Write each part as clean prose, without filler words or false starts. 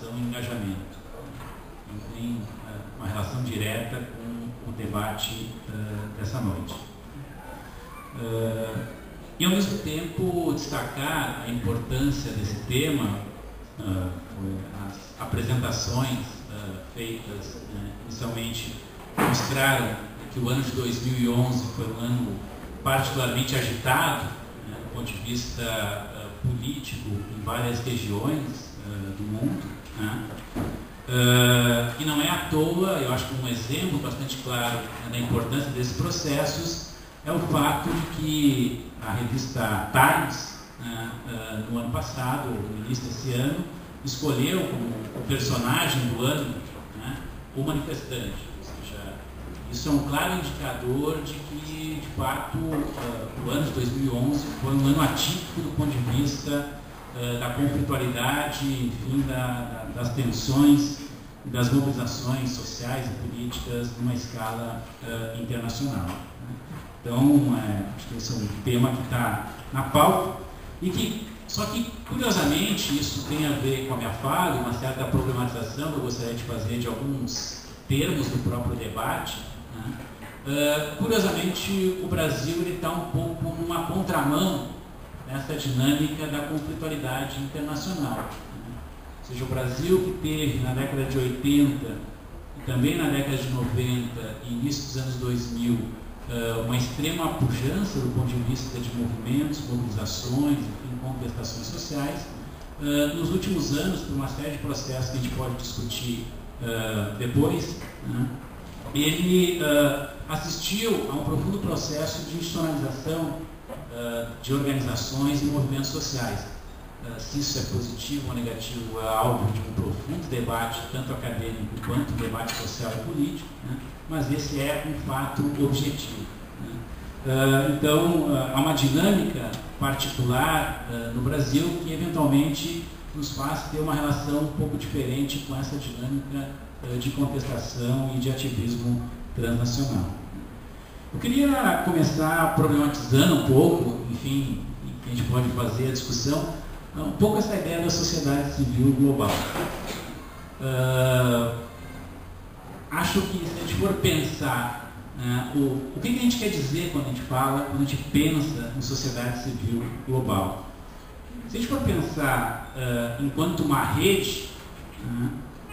participação e engajamento. Não tem uma relação direta com o debate dessa noite. E, ao mesmo tempo, destacar a importância desse tema, as apresentações feitas inicialmente mostraram que o ano de 2011 foi um ano particularmente agitado, do ponto de vista político em várias regiões do mundo. E não é à toa, eu acho que um exemplo bastante claro da importância desses processos é o fato de que a revista Times, no ano passado, no início desse ano, escolheu como o personagem do ano o manifestante. Ou seja, isso é um claro indicador de que, de fato, o ano de 2011 foi um ano atípico do ponto de vista da conflitualidade, enfim, das tensões e das mobilizações sociais e políticas numa escala internacional. Então, acho que esse é um tema que está na pauta e que, só que, curiosamente, isso tem a ver com a minha fala, uma certa problematização que eu gostaria de fazer de alguns termos do próprio debate. Curiosamente, o Brasil está um pouco numa contramão nessa dinâmica da conflitualidade internacional. Ou seja, o Brasil que teve na década de 80 e também na década de 90 e início dos anos 2000 uma extrema pujança do ponto de vista de movimentos, mobilizações, enfim, contestações sociais. Nos últimos anos, por uma série de processos que a gente pode discutir depois, ele assistiu a um profundo processo de institucionalização de organizações e movimentos sociais. Se isso é positivo ou negativo é alvo de um profundo debate, tanto acadêmico quanto debate social e político, mas esse é um fato objetivo. Então, há uma dinâmica particular no Brasil que, eventualmente, nos faz ter uma relação um pouco diferente com essa dinâmica de contestação e de ativismo transnacional. Eu queria começar problematizando um pouco, enfim, que a gente pode fazer a discussão, um pouco essa ideia da sociedade civil global. Acho que se a gente for pensar o que a gente quer dizer quando a gente fala, quando a gente pensa em sociedade civil global. Se a gente for pensar enquanto uma rede,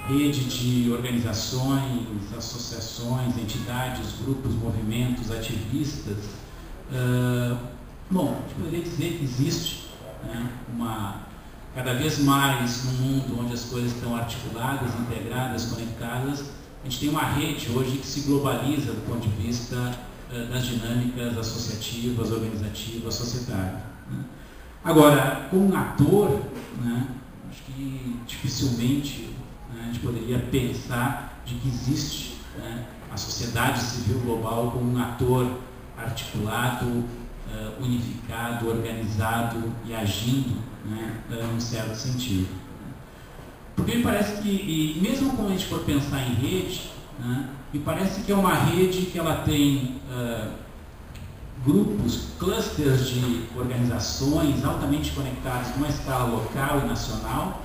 rede de organizações, associações, entidades, grupos, movimentos, ativistas, bom, a gente poderia dizer que existe cada vez mais no mundo onde as coisas estão articuladas, integradas, conectadas, a gente tem uma rede hoje que se globaliza do ponto de vista das dinâmicas associativas, organizativas, societárias. Agora, como um ator, acho que dificilmente a gente poderia pensar de que existe a sociedade civil global como um ator articulado, unificado, organizado e agindo, num certo sentido. Porque me parece que, e mesmo quando a gente for pensar em rede, me parece que é uma rede que ela tem grupos, clusters de organizações altamente conectados numa escala local e nacional,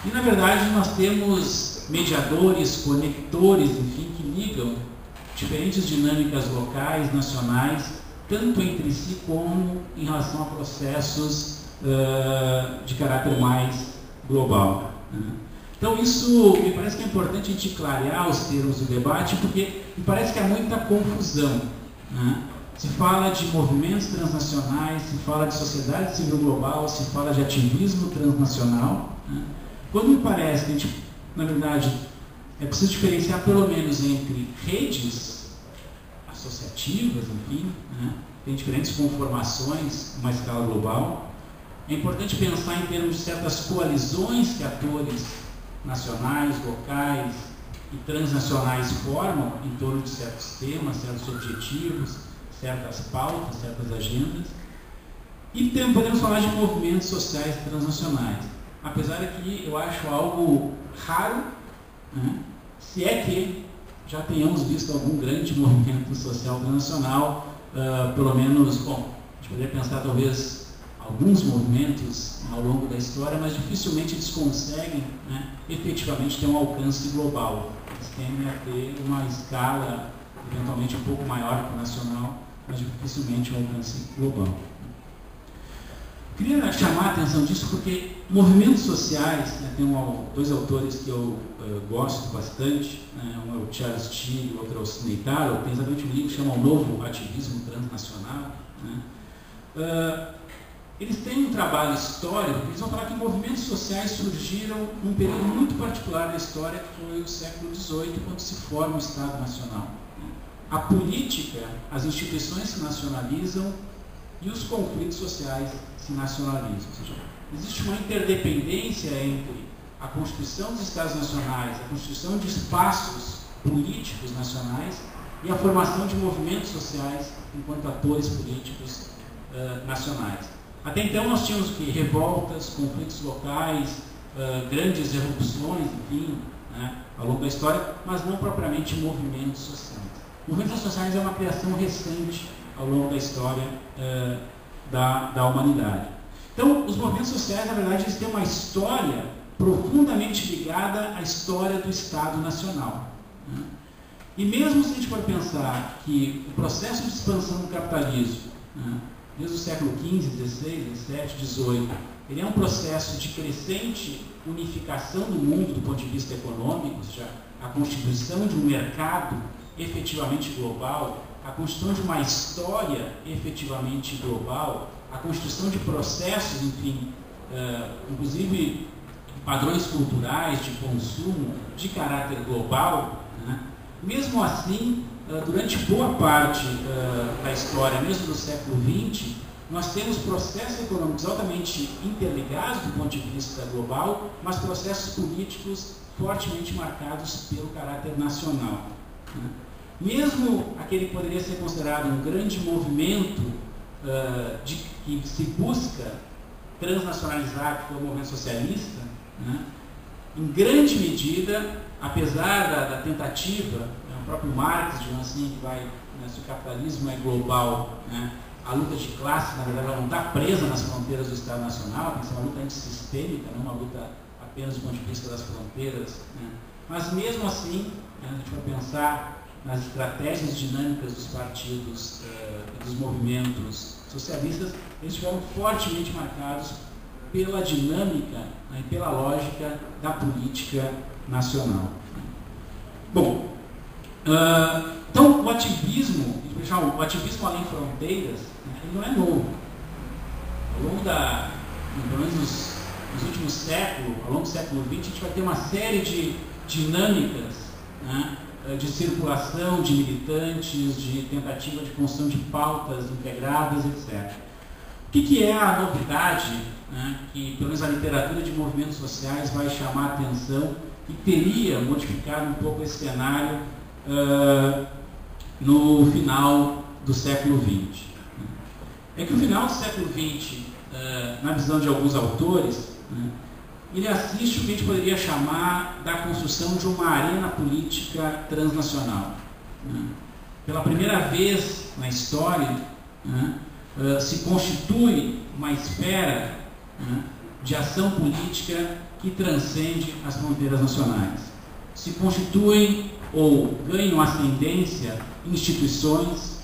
e na verdade nós temos mediadores, conectores, enfim, que ligam diferentes dinâmicas locais, nacionais, tanto entre si como em relação a processos de caráter mais global. Então isso me parece que é importante a gente clarear os termos do debate, porque me parece que há muita confusão. Se fala de movimentos transnacionais, se fala de sociedade civil global, se fala de ativismo transnacional, quando me parece que a gente, na verdade, é preciso diferenciar pelo menos entre redes associativas, enfim, tem diferentes conformações numa escala global. É importante pensar em termos de certas coalizões que atores nacionais, locais e transnacionais formam em torno de certos temas, certos objetivos, certas pautas, certas agendas. E também podemos falar de movimentos sociais transnacionais. Apesar de que eu acho algo raro, se é que já tenhamos visto algum grande movimento social transnacional, pelo menos, bom, a gente poderia pensar talvez alguns movimentos ao longo da história, mas dificilmente eles conseguem, né, efetivamente ter um alcance global. Eles tendem a ter uma escala eventualmente um pouco maior que o nacional, mas dificilmente um alcance global. Queria chamar a atenção disso porque movimentos sociais, né, tem dois autores que eu gosto bastante, né, um é o Charles Tilly, o outro é o Sidney Tarrow, tem exatamente um livro que chama O Novo Ativismo Transnacional. Né. Eles têm um trabalho histórico, eles vão falar que movimentos sociais surgiram num período muito particular da história, que foi o século XVIII, quando se forma o Estado Nacional. A política, as instituições se nacionalizam e os conflitos sociais se nacionalizam. Ou seja, existe uma interdependência entre a constituição dos Estados Nacionais, a constituição de espaços políticos nacionais e a formação de movimentos sociais enquanto atores políticos nacionais. Até então nós tínhamos revoltas, conflitos locais, grandes erupções, enfim, né, ao longo da história, mas não propriamente movimentos sociais. Movimentos sociais é uma criação recente ao longo da história da humanidade. Então, os movimentos sociais, na verdade, eles têm uma história profundamente ligada à história do Estado Nacional. Né? E mesmo se a gente for pensar que o processo de expansão do capitalismo, né, desde o século XV, XVI, XVII, XVIII, ele é um processo de crescente unificação do mundo do ponto de vista econômico, ou seja, a constituição de um mercado efetivamente global, a constituição de uma história efetivamente global, a constituição de processos, enfim, inclusive padrões culturais de consumo de caráter global, né? Mesmo assim, durante boa parte da história, mesmo do século XX, nós temos processos econômicos altamente interligados do ponto de vista global, mas processos políticos fortemente marcados pelo caráter nacional. Né? Mesmo aquele que poderia ser considerado um grande movimento que se busca transnacionalizar, que foi o movimento socialista, né? Em grande medida, apesar da tentativa, o próprio Marx, digamos assim, que vai, né, se o capitalismo é global, né, a luta de classe, na verdade, ela não está presa nas fronteiras do Estado Nacional, tem que ser uma luta antissistêmica, não uma luta apenas do ponto de vista das fronteiras. Né? Mas mesmo assim, né, a gente vai pensar nas estratégias dinâmicas dos partidos e dos movimentos socialistas, eles foram fortemente marcados pela dinâmica, né, e pela lógica da política nacional. Bom, então o ativismo além fronteiras, né, ele não é novo. Ao longo pelo menos nos últimos séculos, ao longo do século XX, a gente vai ter uma série de dinâmicas, né, de circulação de militantes, de tentativa de construção de pautas integradas, etc. O que é a novidade, né, que pelo menos a literatura de movimentos sociais vai chamar a atenção e teria modificado um pouco esse cenário no final do século XX? É que o final do século XX, na visão de alguns autores, né, ele assiste o que a gente poderia chamar da construção de uma arena política transnacional. Né? Pela primeira vez na história, né, se constitui uma esfera, né, de ação política que transcende as fronteiras nacionais. Se constituem ou ganham ascendência instituições,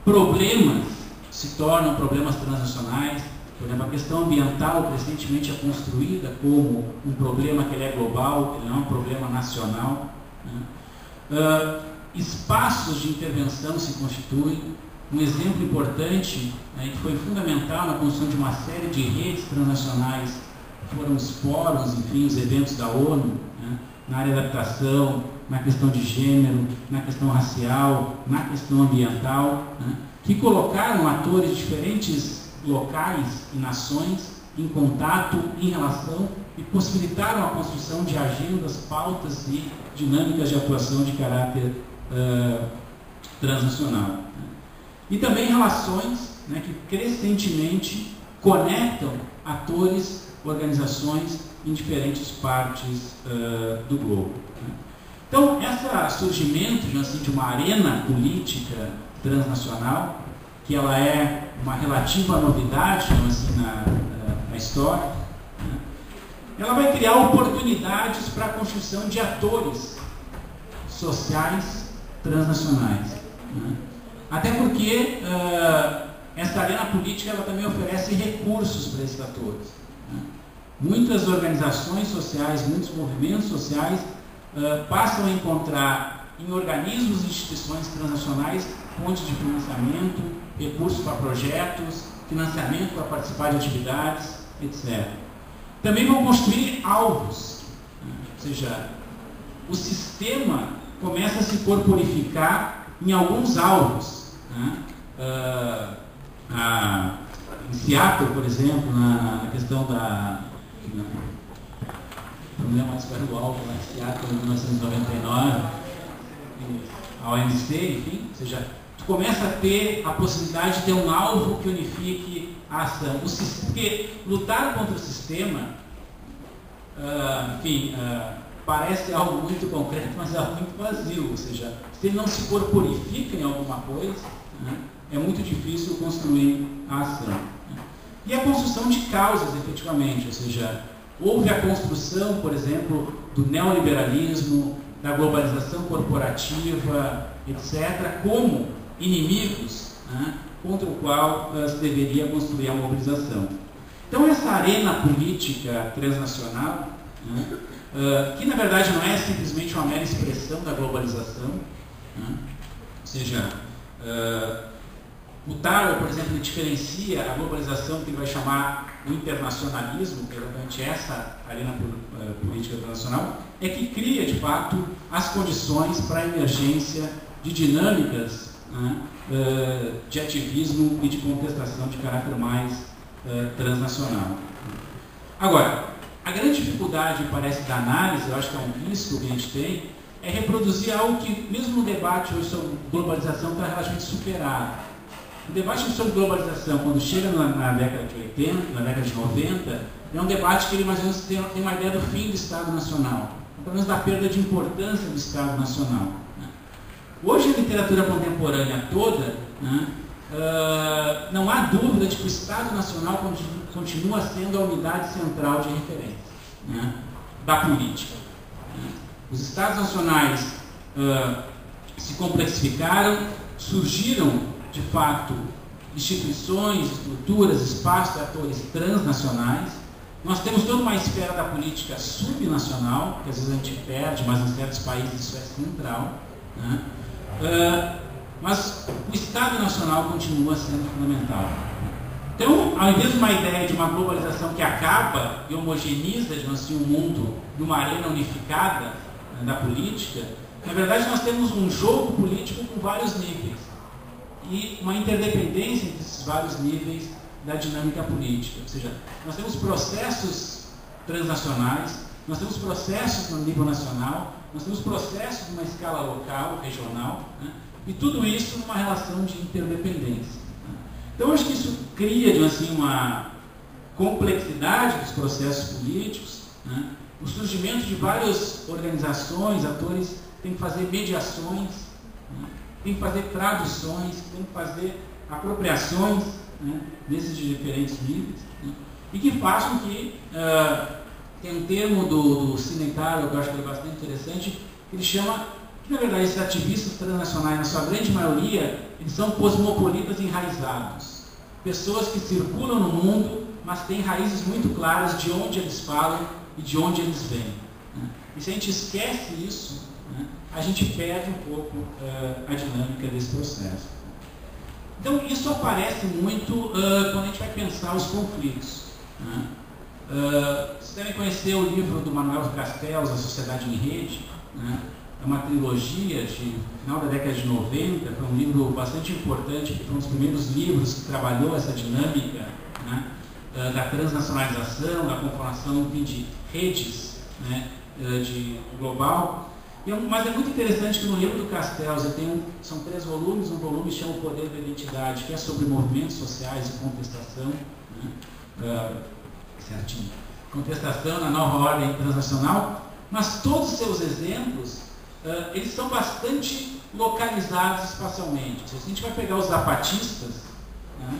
problemas se tornam problemas transnacionais. Por exemplo, a questão ambiental recentemente é construída como um problema que ele é global, ele não é um problema nacional. Né? Espaços de intervenção se constituem. Um exemplo importante, né, que foi fundamental na construção de uma série de redes transnacionais foram os fóruns, enfim, os eventos da ONU, né, na área da habitação, na questão de gênero, na questão racial, na questão ambiental, né, que colocaram atores de diferentes locais e nações em contato, em relação, e possibilitaram a construção de agendas, pautas e dinâmicas de atuação de caráter transnacional. E também relações, né, que crescentemente conectam atores, organizações em diferentes partes do globo. Né? Então, esse surgimento, assim, de uma arena política transnacional que ela é uma relativa novidade, então, assim, na história, né? Ela vai criar oportunidades para a construção de atores sociais transnacionais, né? Até porque essa arena política ela também oferece recursos para esses atores, né? Muitas organizações sociais, muitos movimentos sociais passam a encontrar em organismos e instituições transnacionais fontes de financiamento, recursos para projetos, financiamento para participar de atividades, etc. Também vão construir alvos, né? Ou seja, o sistema começa a se corporificar em alguns alvos, né? Em Seattle, por exemplo, na questão da problema do alvo lá em Seattle, em 1999, a OMC, enfim, ou seja, tu começa a ter a possibilidade de ter um alvo que unifique a ação. Porque lutar contra o sistema, parece algo muito concreto, mas é algo muito vazio, ou seja, se ele não se corporifica em alguma coisa, né, é muito difícil construir a ação. E a construção de causas, efetivamente, ou seja, houve a construção, por exemplo, do neoliberalismo, da globalização corporativa, etc., como inimigos, né, contra o qual se deveria construir a mobilização. Então, essa arena política transnacional, né, que na verdade não é simplesmente uma mera expressão da globalização, né, ou seja, o Thaler, por exemplo, ele diferencia a globalização que ele vai chamar o internacionalismo, que é exatamente essa arena política internacional, é que cria, de fato, as condições para a emergência de dinâmicas, né, de ativismo e de contestação de caráter mais transnacional. Agora, a grande dificuldade, parece, da análise, eu acho que é um risco que a gente tem, é reproduzir algo que, mesmo no debate hoje sobre globalização, está relativamente superado. O debate sobre globalização, quando chega na década de 80, na década de 90, é um debate que ele mais ou menos tem uma ideia do fim do Estado Nacional, pelo menos da perda de importância do Estado Nacional, né? Hoje, a literatura contemporânea toda, né, não há dúvida de que o Estado Nacional continua sendo a unidade central de referência, né, da política, né? Os Estados Nacionais se complexificaram, surgiram de fato instituições, estruturas, espaços de atores transnacionais. Nós temos toda uma esfera da política subnacional, que às vezes a gente perde, mas em certos países isso é central, né? Mas o Estado Nacional continua sendo fundamental. Então, ao invés de uma ideia de uma globalização que acaba e homogeneiza, digamos assim, o mundo numa arena unificada, né, da política, na verdade nós temos um jogo político com vários níveis e uma interdependência entre esses vários níveis da dinâmica política. Ou seja, nós temos processos transnacionais, nós temos processos no nível nacional, nós temos processos numa escala local, regional, né? E tudo isso numa relação de interdependência, né? Então, eu acho que isso cria, assim, uma complexidade dos processos políticos, né? O surgimento de várias organizações, atores, têm que fazer mediações, né? Tem que fazer traduções, tem que fazer apropriações, né, desses diferentes níveis, né, e que façam que tem um termo do Sinencaro que eu acho que é bastante interessante, que ele chama que, na verdade, esses ativistas transnacionais, na sua grande maioria, eles são cosmopolitas enraizados, pessoas que circulam no mundo, mas têm raízes muito claras de onde eles falam e de onde eles vêm, né? E se a gente esquece isso, né, a gente perde um pouco a dinâmica desse processo. Então, isso aparece muito quando a gente vai pensar os conflitos, né? Vocês devem conhecer o livro do Manuel Castells, A Sociedade em Rede, né? É uma trilogia de final da década de 90, foi um livro bastante importante, que foi um dos primeiros livros que trabalhou essa dinâmica, né, da transnacionalização, da conformação de redes, né, de global. Mas é muito interessante que no livro do Castells são 3 volumes, um volume chama O Poder da Identidade, que é sobre movimentos sociais e contestação, né? Certinho. Contestação na nova ordem transnacional, mas todos os seus exemplos, eles são bastante localizados espacialmente. Se a gente vai pegar os zapatistas, né?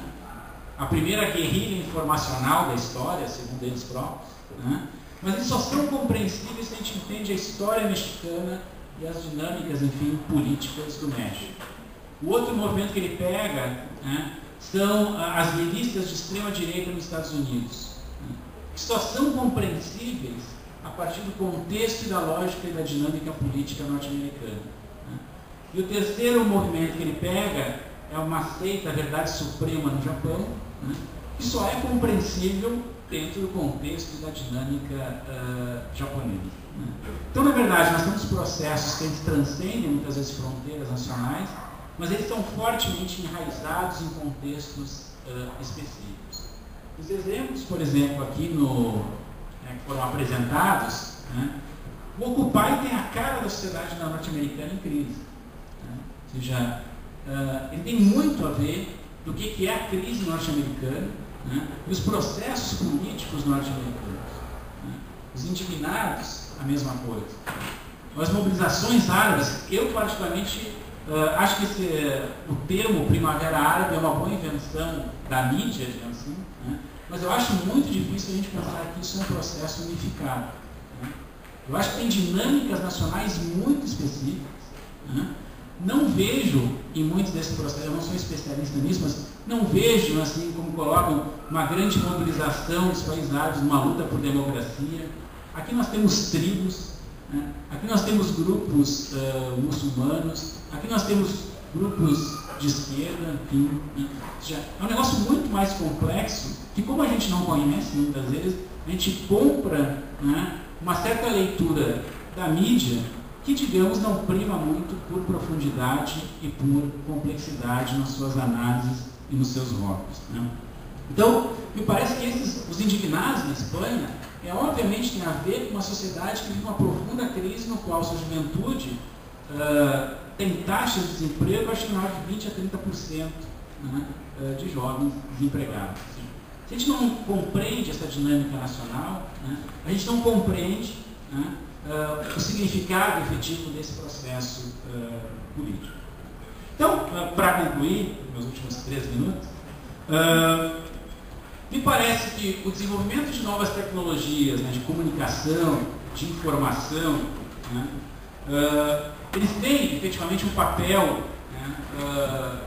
A primeira guerrilha informacional da história, segundo eles próprios, né? Mas eles só são compreensíveis se a gente entende a história mexicana e as dinâmicas, enfim, políticas do México. O outro movimento que ele pega, né, são as milícias de extrema-direita nos Estados Unidos, né, que só são compreensíveis a partir do contexto e da lógica e da dinâmica política norte-americana. Né. E o terceiro movimento que ele pega é uma seita, a Verdade Suprema no Japão, né, que só é compreensível dentro do contexto e da dinâmica japonesa. Né. Então, na verdade, nós temos processos que transcendem muitas vezes fronteiras nacionais, mas eles estão fortemente enraizados em contextos específicos. Os exemplos, por exemplo, aqui que foram apresentados, né, o Occupy tem a cara da sociedade norte-americana em crise. Né, ou seja, ele tem muito a ver do que é a crise norte-americana, né, e os processos políticos norte-americanos. Né, os indignados, a mesma coisa. As mobilizações árabes, eu particularmente acho que o termo Primavera Árabe é uma boa invenção da mídia, digamos assim, né? Mas eu acho muito difícil a gente pensar que isso é um processo unificado. Né? Eu acho que tem dinâmicas nacionais muito específicas. Né? Não vejo, em muitos desses processos, eu não sou especialista nisso, mas não vejo, assim, como colocam, uma grande mobilização dos países árabes numa luta por democracia. Aqui nós temos tribos, né? Aqui nós temos grupos muçulmanos, aqui nós temos grupos de esquerda, enfim, é um negócio muito mais complexo, que como a gente não conhece muitas vezes, a gente compra, né, uma certa leitura da mídia que, digamos, não prima muito por profundidade e por complexidade nas suas análises e nos seus rótulos. Né? Então, me parece que os indignados na Espanha, obviamente tem a ver com uma sociedade que vive uma profunda crise no qual sua juventude tem taxas de desemprego, acho que na ordem de 20% a 30%, né, de jovens desempregados. Se a gente não compreende essa dinâmica nacional, né, a gente não compreende, né, o significado efetivo desse processo político. Então, para concluir, meus últimos 3 minutos, me parece que o desenvolvimento de novas tecnologias, né, de comunicação, de informação, né, eles têm efetivamente um papel, né,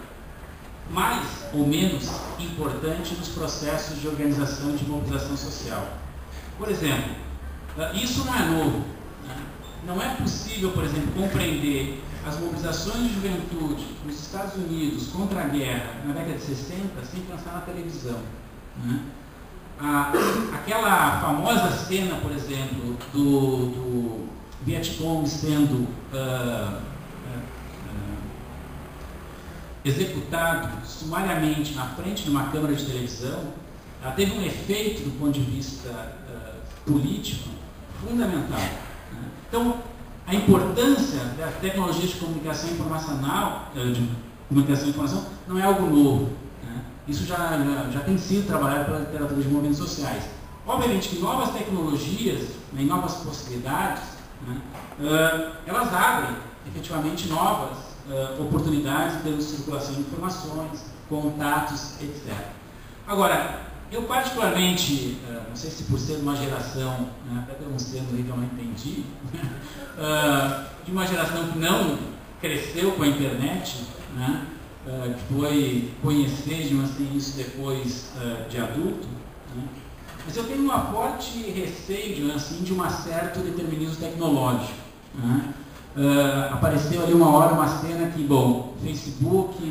mais ou menos importante nos processos de organização e de mobilização social. Por exemplo, isso não é novo. Né? Não é possível, por exemplo, compreender as mobilizações de juventude nos Estados Unidos contra a guerra na década de 60 sem pensar na televisão. Né? Aquela famosa cena, por exemplo, do Vietcong sendo executado sumariamente na frente de uma câmara de televisão, ela teve um efeito do ponto de vista político fundamental. Né? Então, a importância das tecnologias de comunicação informacional, não é algo novo. Né? Isso já tem sido trabalhado pela literatura de movimentos sociais. Obviamente que novas tecnologias, né, e novas possibilidades, né, elas abrem efetivamente novas oportunidades em termos de circulação de informações, contatos, etc. Agora, eu particularmente, não sei se por ser uma geração, né, até tem um termo aí que eu não entendi, de uma geração que não cresceu com a internet, né, que foi conhecer, digamos assim, isso depois de adulto, né, mas eu tenho um forte receio, digamos assim, de um certo determinismo tecnológico. Né. Apareceu ali uma hora uma cena que, bom, Facebook,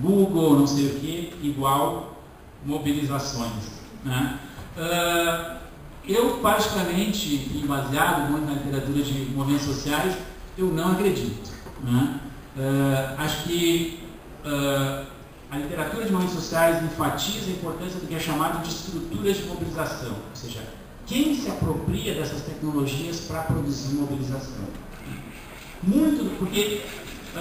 Google, não sei o que, igual mobilizações. Né? Eu, particularmente, e baseado muito na literatura de movimentos sociais, eu não acredito. Né? Acho que a literatura de movimentos sociais enfatiza a importância do que é chamado de estruturas de mobilização, ou seja, quem se apropria dessas tecnologias para produzir mobilização. Muito, porque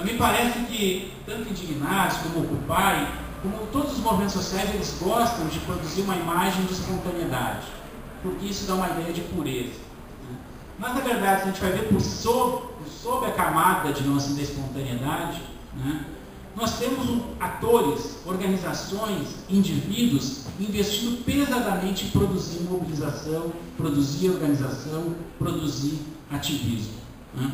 me parece que tanto Indignados como Occupy, como todos os movimentos sociais, eles gostam de produzir uma imagem de espontaneidade, porque isso dá uma ideia de pureza. Né? Mas, na verdade, se a gente vai ver por sob a camada, digamos assim, da espontaneidade, né, nós temos atores, organizações, indivíduos investindo pesadamente em produzir mobilização, produzir organização, produzir ativismo, né?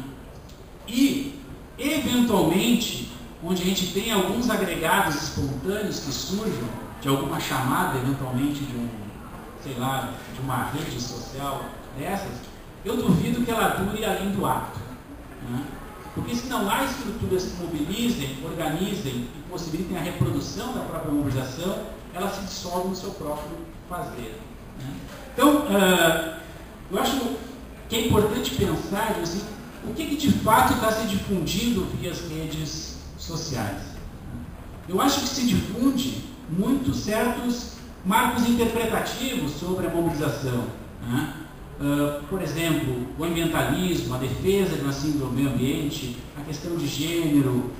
E, eventualmente, onde a gente tem alguns agregados espontâneos que surjam de alguma chamada, eventualmente, de uma rede social dessas, eu duvido que ela dure além do ato, né? Porque se não há estruturas que mobilizem, organizem e possibilitem a reprodução da própria mobilização, ela se dissolve no seu próprio fazer, né? Então, eu acho que é importante pensar assim, o que de fato está se difundindo via as redes sociais. Eu acho que se difunde muito certos marcos interpretativos sobre a mobilização, né? Por exemplo, o ambientalismo, a defesa do meio ambiente, a questão de gênero,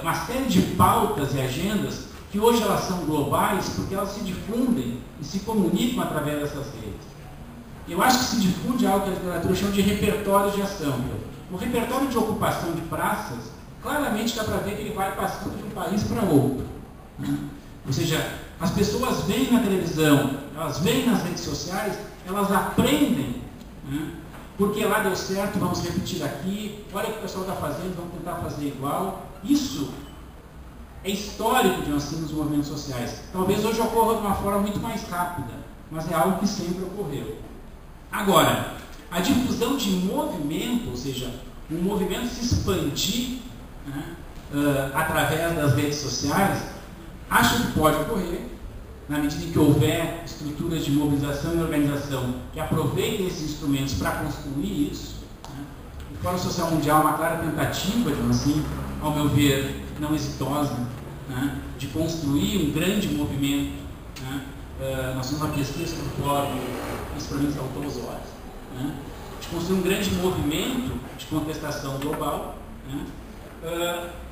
uma série de pautas e agendas que hoje elas são globais porque elas se difundem e se comunicam através dessas redes. Eu acho que se difunde algo que a literatura chama de repertório de ação. O repertório de ocupação de praças, claramente dá para ver que ele vai passando de um país para outro, né? Ou seja, as pessoas veem na televisão, elas veem nas redes sociais, elas aprendem, né? Porque lá deu certo, vamos repetir aqui, olha o que o pessoal está fazendo, vamos tentar fazer igual. Isso é histórico de assim nos movimentos sociais. Talvez hoje ocorra de uma forma muito mais rápida, mas é algo que sempre ocorreu. Agora, a difusão de movimento, ou seja, um movimento se expandir, né, através das redes sociais, acho que pode ocorrer, na medida em que houver estruturas de mobilização e organização que aproveitem esses instrumentos para construir isso, né? O Fórum Social Mundial é uma clara tentativa, assim, ao meu ver, não exitosa, né, de construir um grande movimento, né? Nós temos uma pesquisa do Fórum, isso para mim saltou os olhos, né? De construir um grande movimento de contestação global, né?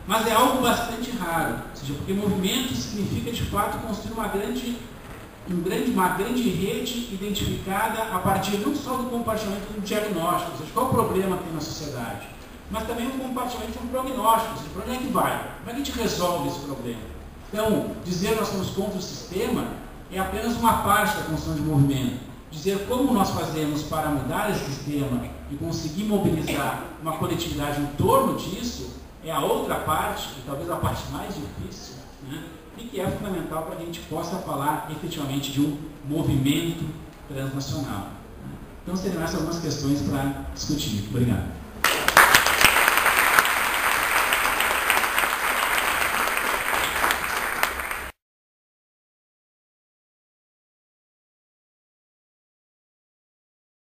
Mas é algo bastante raro, ou seja, porque movimento significa de fato construir uma grande rede identificada a partir não só do compartilhamento do diagnóstico, ou seja, qual o problema que tem na sociedade, mas também um compartilhamento de um prognóstico, ou seja, para onde é que vai? Como é que a gente resolve esse problema? Então, dizer que nós somos contra o sistema é apenas uma parte da construção de movimento. Dizer como nós fazemos para mudar esse sistema e conseguir mobilizar uma coletividade em torno disso é a outra parte, e talvez a parte mais difícil, né? E que é fundamental para que a gente possa falar efetivamente de um movimento transnacional, né? Então seriam essas algumas questões para discutir. Obrigado.